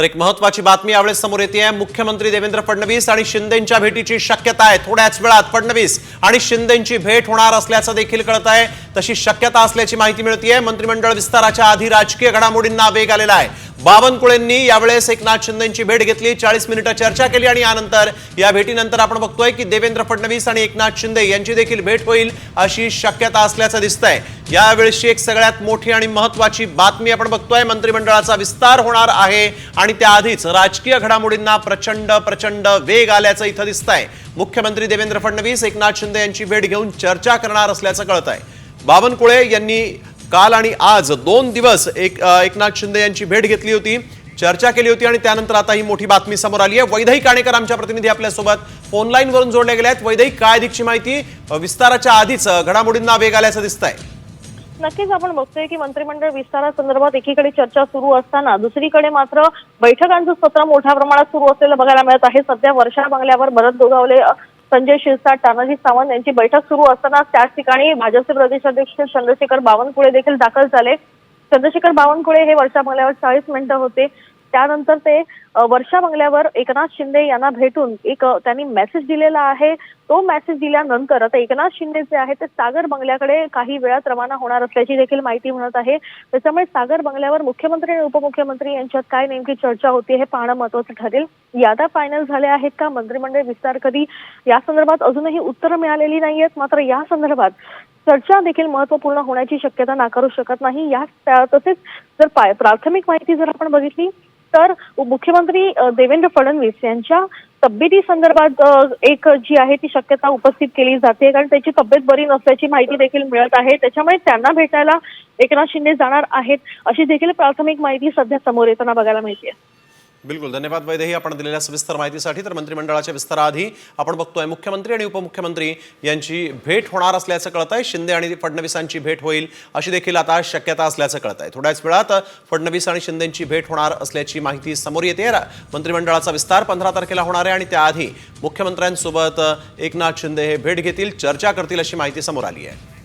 तर एक महत्त्वाची बातमी यावेळेस समोर येते आहे। मुख्यमंत्री देवेंद्र फडणवीस आणि शिंदेंच्या भेटीची शक्यता आहे। थोड्याच वेळात फडणवीस आणि शिंदेंची भेट होणार असल्याचं देखील कळत आहे। तशी शक्यता असल्याची माहिती मिळते आहे। मंत्रिमंडळ विस्ताराच्या आधी राजकीय घडामोडींना वेग आलेला आहे। बावनकुळेंनी यावेळेस एकनाथ शिंदेंची भेट घेतली, 40 मिनिटं चर्चा केली आणि यानंतर या भेटीनंतर आपण बघतोय की देवेंद्र फडणवीस आणि एकनाथ शिंदे यांची देखील भेट होईल अशी शक्यता असल्याचं दिसतंय। यावेळेसची एक सगळ्यात मोठी आणि महत्त्वाची बातमी आपण बघतोय, मंत्रिमंडळाचा विस्तार होणार आहे आणि त्याआधीच राजकीय घडामोडींना प्रचंड वेग आल्याचं इथं दिसतंय। मुख्यमंत्री देवेंद्र फडणवीस एकनाथ शिंदे यांची भेट घेऊन चर्चा करणार असल्याचं कळतंय। बावनकुळे यांनी काल आणि आज 2 दिवस एकनाथ शिंदे यांची भेट घेतली होती, चर्चा केली होती आणि त्यानंतर आता ही मोठी बातमी समोर आली आहे। वैदेही काणेकर आमच्या प्रतिनिधी आपल्या सोबत फोन लाईन वरून जोडले गेले आहेत। वैदेही, काय अधिकची माहिती? विस्ताराच्या आधीच घडामोडींना वेग आल्याचं दिसतंय। नक्कीच आपण बघतोय की मंत्रिमंडळ विस्तारासंदर्भात एकीकडे चर्चा सुरू असताना दुसरीकडे मात्र बैठकांचं सत्र मोठ्या प्रमाणात सुरू असलेलं बघायला मिळत आहे। सध्या वर्षा बंगल्यावर भरत गोगावले, संजय शिरसाट, तानाजी सावंत यांची बैठक सुरू असताना त्याच ठिकाणी भाजपचे प्रदेशाध्यक्ष चंद्रशेखर बावनकुळे देखील दाखल झाले। चंद्रशेखर बावनकुळे हे वर्षा बंगल्यावर 40 मिनिटं होते। त्यानंतर ते वर्षा बंगल्यावर एकनाथ शिंदे यांना भेटून एक त्यांनी मेसेज दिलेला आहे। तो मेसेज दिल्यानंतर आता एकनाथ शिंदे जे आहे ते सागर बंगल्याकडे काही वेळात रवाना होणार असल्याची देखील माहिती मिळत आहे। त्याच्यामुळे सागर बंगल्यावर मुख्यमंत्री आणि उपमुख्यमंत्री यांच्यात काय नेमकी चर्चा होती हे पाहणं महत्त्वाचं ठरेल। याद्या फायनल झाल्या आहेत का? मंत्रिमंडळ विस्तार कधी? या संदर्भात अजूनही उत्तरं मिळालेली नाहीयेत। मात्र या संदर्भात चर्चा देखील महत्त्वपूर्ण होण्याची शक्यता नाकारू शकत नाही। तसेच जर प्राथमिक माहिती जर आपण बघितली तर मुख्यमंत्री देवेंद्र फडणवीस यांच्या तब्येती संदर्भात एक जी आहे ती शक्यता उपस्थित केली जाते, कारण त्याची तब्येत बरी नसल्याची माहिती देखील मिळत आहे। त्याच्यामुळे त्यांना भेटायला एकनाथ शिंदे जाणार आहेत अशी देखील प्राथमिक माहिती सध्या समोर येताना बघायला मिळते। बिलकुल, धन्यवाद वैदेही आपण दिलेल्या सविस्तर माहितीसाठी। तर मंत्रिमंडळाच्या विस्ताराआधी आपण बघतोय मुख्यमंत्री आणि उपमुख्यमंत्री यांची भेट होणार असल्याचं कळत आहे। शिंदे आणि फडणवीसांची भेट होईल अशी देखील आता शक्यता असल्याचं कळत आहे। थोड्याच वेळात फडणवीस आणि शिंदेंची भेट होणार असल्याची माहिती समोर येते। मंत्रिमंडळाचा विस्तार 15 तारखेला होणार आहे आणि त्याआधी मुख्यमंत्र्यांसोबत एकनाथ शिंदे हे भेट घेतील, चर्चा करतील अशी माहिती समोर आली आहे।